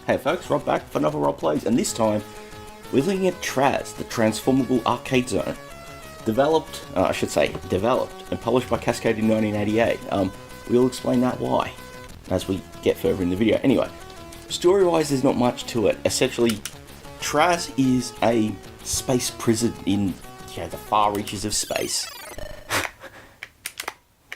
Hey folks, Rob back for another Role Plays, and this time we're looking at TRAZ, the Transformable Arcade Zone. Developed and published by Cascade in 1988. We'll explain that why as we get further in the video. Anyway, story-wise there's not much to it. Essentially, TRAZ is a space prison in the far reaches of space.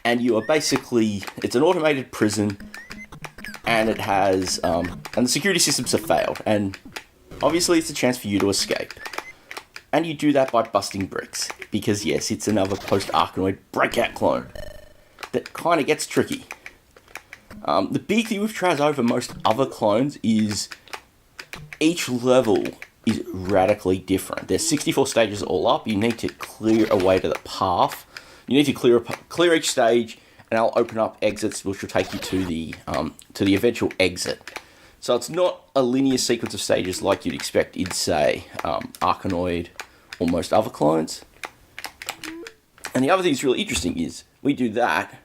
And you are basically, it's an automated prison, and it has, and the security systems have failed, and obviously it's a chance for you to escape. And you do that by busting bricks, because yes, it's another post-Arkanoid breakout clone that kind of gets tricky. The big thing with TRAZ over most other clones is each level is radically different. There's 64 stages all up. You need to clear a way to the path. You need to clear each stage, and I'll open up exits which will take you to the eventual exit. So it's not a linear sequence of stages like you'd expect in, say, Arkanoid or most other clones. And the other thing that's really interesting is we do that, you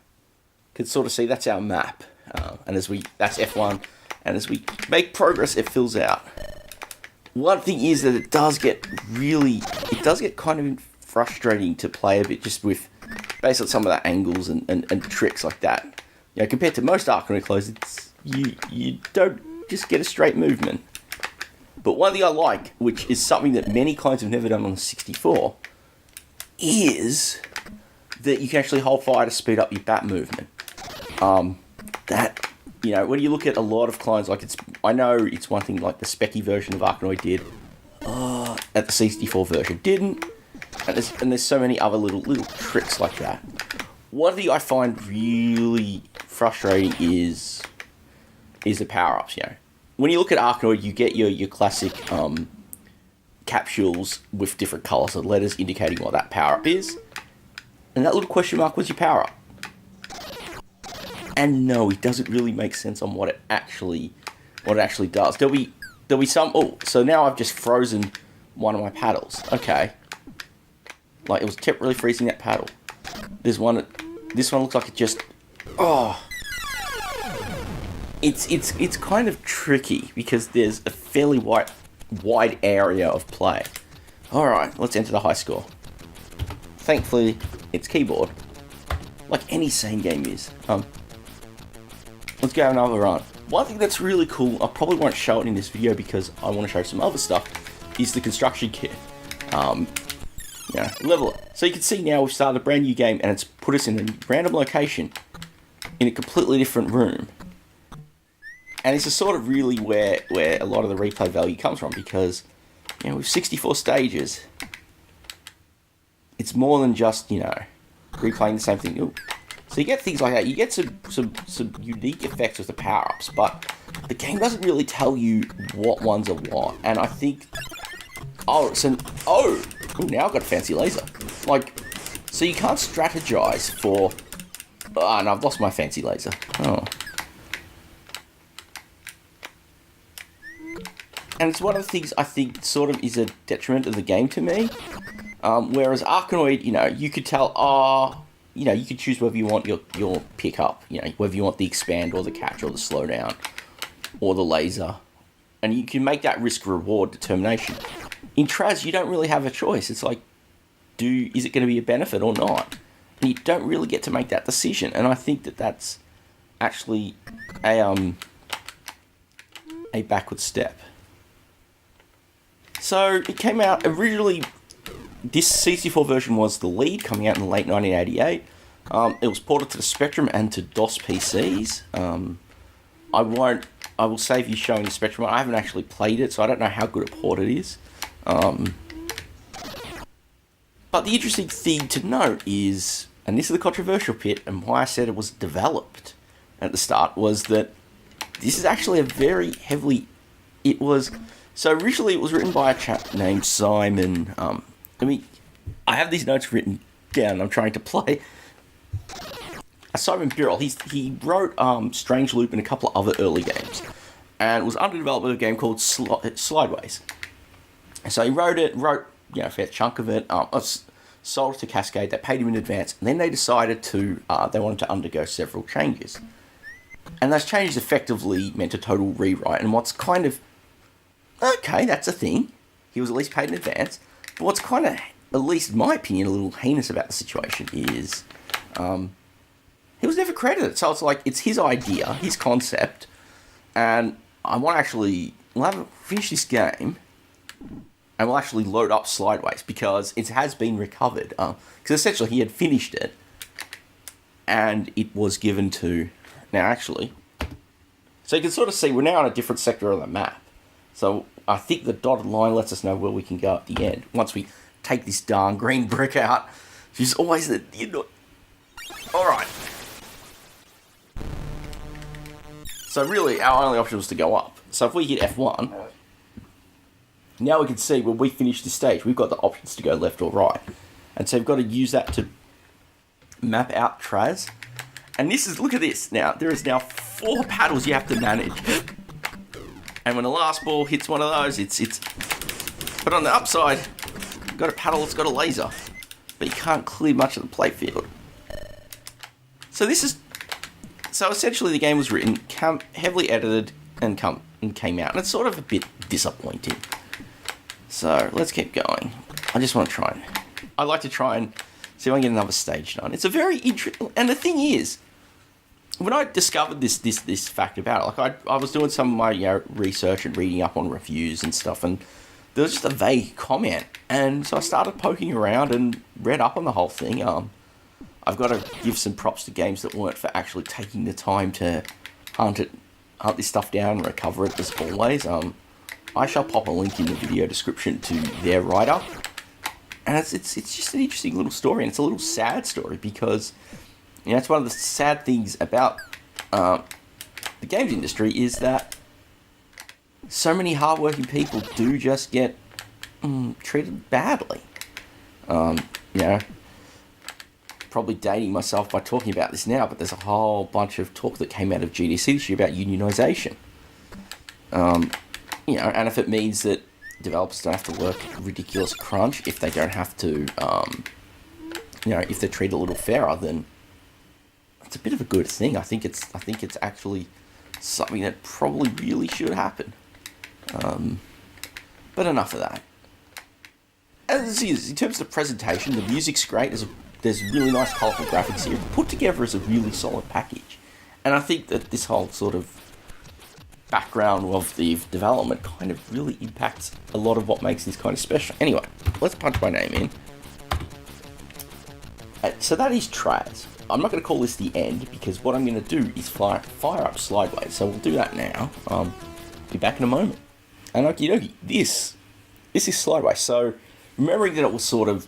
can sort of see that's our map, and that's F1, and as we make progress, it fills out. One thing is that it does get kind of frustrating to play a bit just with based on some of the angles and tricks like that. You know, compared to most Arkanoid clones, you don't just get a straight movement. But one thing I like, which is something that many clones have never done on the 64, is that you can actually hold fire to speed up your bat movement. When you look at a lot of clones, I know it's one thing like the Specky version of Arkanoid did, that the 64 version didn't. And there's so many other little tricks like that. One thing I find really frustrating is the power-ups, When you look at Arkanoid, you get your classic capsules with different colours of letters indicating what that power-up is. And that little question mark was your power-up. And no, it doesn't really make sense on what it actually does. There'll be some... Oh, so now I've just frozen one of my paddles. Okay. Like, it was temporarily freezing that paddle. This one looks like it just... Oh. It's kind of tricky, because there's a fairly wide area of play. Alright, let's enter the high score. Thankfully, it's keyboard. Like any sane game is. Let's go have another run. One thing that's really cool, I probably won't show it in this video because I want to show some other stuff, is the construction kit. Level it. So you can see now we've started a brand new game, and it's put us in a random location in a completely different room. And this is sort of really where a lot of the replay value comes from, because with 64 stages, it's more than just replaying the same thing. Ooh. So you get things like that. You get some unique effects with the power-ups, but the game doesn't really tell you what ones are what. And I think now I've got a fancy laser. So you can't strategize for... Oh, no, I've lost my fancy laser. Oh. And it's one of the things I think sort of is a detriment of the game to me. Whereas Arkanoid, you could tell, you could choose whether you want your pickup, whether you want the expand or the catch or the slowdown or the laser. And you can make that risk-reward determination. In TRAZ, you don't really have a choice. It's like, is it going to be a benefit or not? And you don't really get to make that decision. And I think that that's actually a backward step. So it came out originally. This 64 version was the lead, coming out in the late 1988. It was ported to the Spectrum and to DOS PCs. I will save you showing the Spectrum. I haven't actually played it, so I don't know how good a port it is. But the interesting thing to note is, and this is the controversial bit, and why I said it was developed at the start, was that this is actually a very heavily... So originally it was written by a chap named Simon... I have these notes written down. I'm trying to play. Simon Birrell. He wrote Strange Loop and a couple of other early games, and was under development of a game called Slideways. So he wrote a fair chunk of it. Sold it to Cascade. They paid him in advance, and then they decided they wanted to undergo several changes. And those changes effectively meant a total rewrite. And what's kind of... Okay, that's a thing. He was at least paid in advance. But what's kind of, at least in my opinion, a little heinous about the situation is... he was never credited. So it's like, it's his idea, his concept. And I want to actually... We'll have finish this game... And we'll actually load up Slideways because it has been recovered. Because essentially he had finished it. And it was given to... Now actually... So you can sort of see we're now on a different sector of the map. So I think the dotted line lets us know where we can go at the end. Once we take this darn green brick out. Which is always the... You know, alright. So really our only option was to go up. So if we hit F1... Now we can see when we finish this stage, we've got the options to go left or right. And so we've got to use that to map out TRAZ. And this is, look at this. Now, there is now 4 paddles you have to manage. And when the last ball hits one of those, it's... But on the upside, you've got a paddle that's got a laser. But you can't clear much of the playfield. So this is... So essentially the game was written, heavily edited, and came out. And it's sort of a bit disappointing. So, let's keep going. I just want to try and... I'd like to try and see if I can get another stage done. It's a very interesting... And the thing is, when I discovered this fact about it, like I was doing some of my research and reading up on reviews and stuff, and there was just a vague comment. And so I started poking around and read up on the whole thing. I've got to give some props to games that weren't for actually taking the time to hunt this stuff down and recover it, as always. I shall pop a link in the video description to their write-up. And it's just an interesting little story, and it's a little sad story because, you know, it's one of the sad things about the games industry is that so many hardworking people do just get treated badly. You know, probably dating myself by talking about this now, but there's a whole bunch of talk that came out of GDC this year about unionisation. You know, and if it means that developers don't have to work ridiculous crunch, if they don't have to, you know, if they're treated a little fairer, then it's a bit of a good thing. I think it's actually something that probably really should happen. But enough of that. As is, in terms of the presentation, the music's great. There's really nice, colourful graphics here, put together as a really solid package. And I think that this whole sort of background of the development kind of really impacts a lot of what makes this kind of special. Anyway, let's punch my name in. So that is TRAZ. I'm not going to call this the end because what I'm going to do is fire up Slideways. So we'll do that now. Be back in a moment. And okie dokie, this is Slideways. So remembering that it was sort of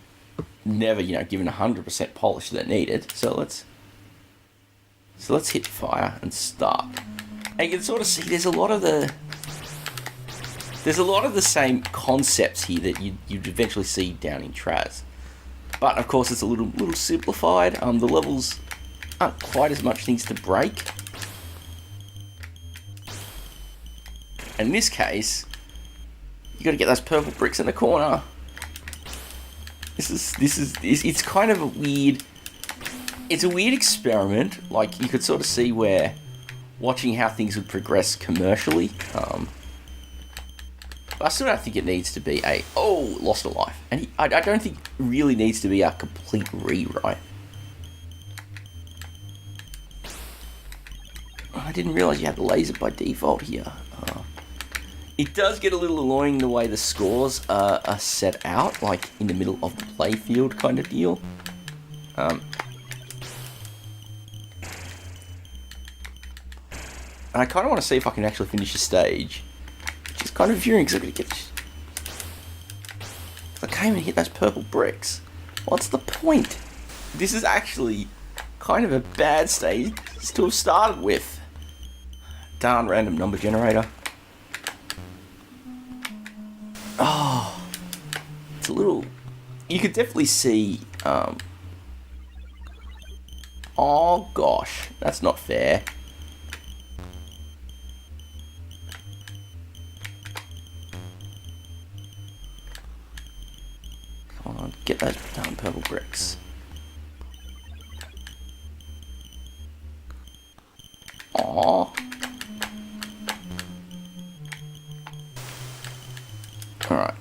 never, you know, given 100% polish that it needed. So let's hit fire and start. And you can sort of see there's a lot of the same concepts here that you'd eventually see down in TRAZ. But of course it's a little simplified. The levels aren't quite as much things to break. And in this case, you got to get those purple bricks in the corner. It's kind of a weird. It's a weird experiment. Like you could sort of see where. Watching how things would progress commercially. I still don't think it needs to be lost a life. And I don't think it really needs to be a complete rewrite. I didn't realise you had the laser by default here. It does get a little annoying the way the scores are set out, like in the middle of the playfield kind of deal. And I kind of want to see if I can actually finish the stage. Which is kind of infuriating because I'm going to get... I can't even hit those purple bricks. What's the point? This is actually kind of a bad stage to have started with. Darn random number generator. Oh. It's a little... You could definitely see... Oh gosh, that's not fair. Come on, get those darn purple bricks. Aww. Alright.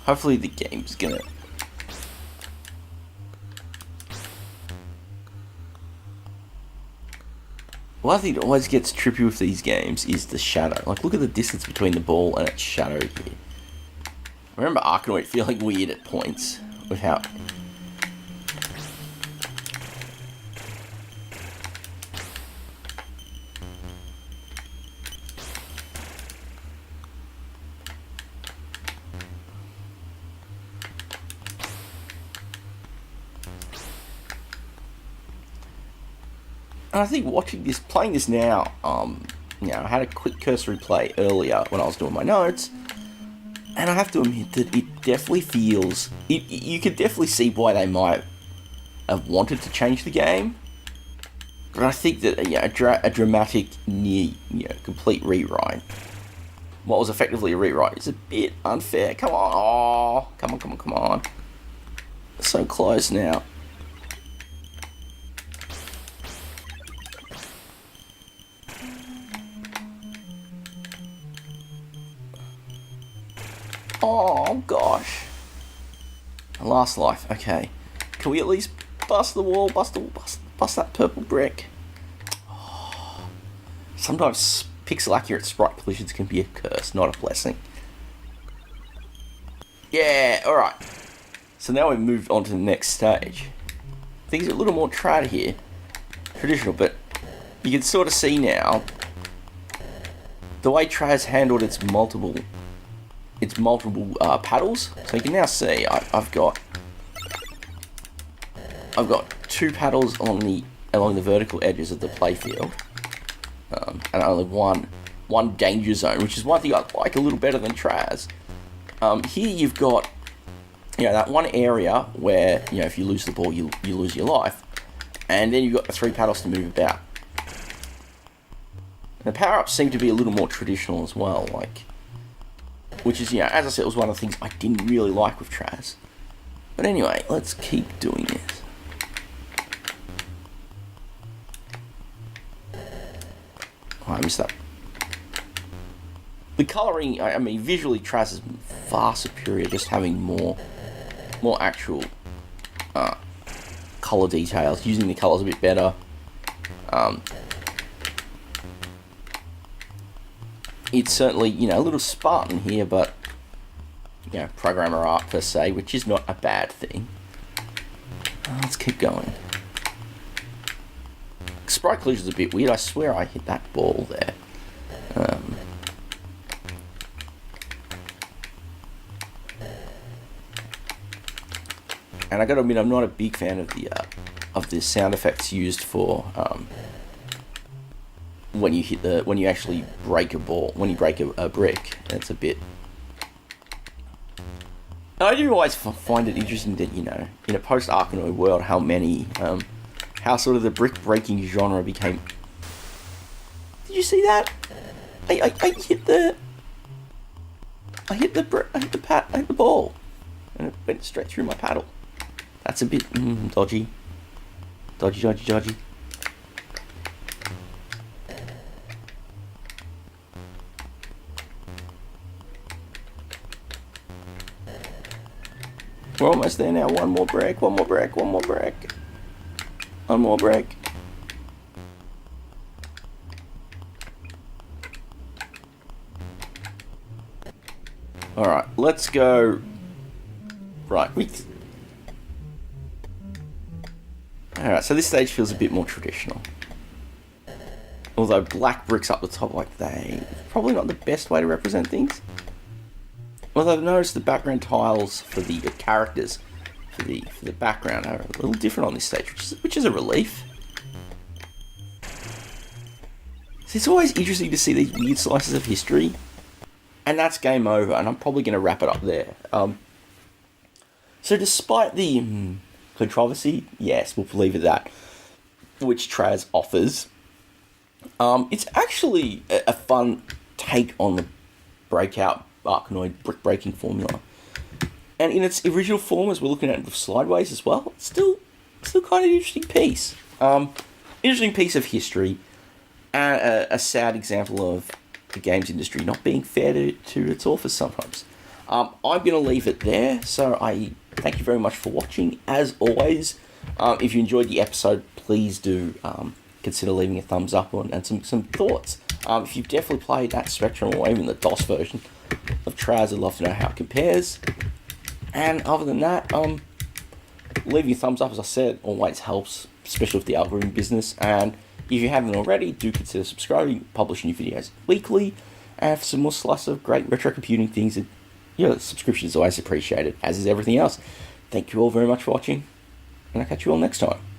Hopefully the game's gonna... One thing that always gets trippy with these games is the shadow. Like, look at the distance between the ball and its shadow here. I remember Arkanoid feeling weird at points with how... And I think watching this, playing this now, you know, I had a quick cursory play earlier when I was doing my notes, and I have to admit that it definitely feels, you could definitely see why they might have wanted to change the game, but I think that, you know, a dramatic, near, you know, complete rewrite, what was effectively a rewrite, is a bit unfair. Come on, oh, come on. So close now. Oh, gosh. Last life, okay. Can we at least bust the wall, bust that purple brick? Oh. Sometimes pixel-accurate sprite collisions can be a curse, not a blessing. Yeah, alright. So now we've moved on to the next stage. Things are a little more trad here. Traditional, but you can sort of see now the way TRAZ handled its multiple paddles. So you can now see I've got two paddles along the vertical edges of the playfield, and only one danger zone, which is one thing I like a little better than TRAZ. Here you've got, you know, that one area where, you know, if you lose the ball, you lose your life, and then you've got the three paddles to move about. And the power-ups seem to be a little more traditional as well, like, which is, you know, as I said, it was one of the things I didn't really like with TRAZ. But anyway, let's keep doing this. Oh, I missed that. The colouring, I mean, visually TRAZ is far superior, just having more actual colour details, using the colours a bit better. It's certainly, you know, a little Spartan here, but, you know, programmer art per se, which is not a bad thing. Let's keep going. Sprite collision's a bit weird. I swear I hit that ball there. And I gotta admit, I'm not a big fan of the sound effects used for when you actually break a ball, when you break a brick. It's a bit... I do always find it interesting that, you know, in a post-Arkanoid world, how sort of the brick breaking genre became... Did you see that? I hit the ball, and it went straight through my paddle. That's a bit dodgy. Dodgy. We're almost there now. One more break. Alright, let's go. Right, alright, so this stage feels a bit more traditional. Although black bricks up the top like probably not the best way to represent things. Although I've noticed the background tiles for the characters, for the background, are a little different on this stage, which is a relief. So it's always interesting to see these weird slices of history, and that's game over, and I'm probably going to wrap it up there. So despite the controversy, yes, we'll leave it at that, which TRAZ offers, it's actually a fun take on the breakout Arkanoid brick breaking formula, and in its original form, as we're looking at it with Slideways as well, it's still still kind of an interesting piece. Interesting piece of history, and a sad example of the games industry not being fair to its authors sometimes. I'm going to leave it there, so I thank you very much for watching. As always, if you enjoyed the episode, please do consider leaving a thumbs up and some thoughts. If you've definitely played that Spectrum or even the DOS version of TRAZ, I'd love to know how it compares. And other than that, leaving a thumbs up, as I said, always helps, especially with the algorithm business. And if you haven't already, do consider subscribing, publish new videos weekly, and for some more slice of great retro computing things. Subscription is always appreciated, as is everything else. Thank you all very much for watching, and I'll catch you all next time.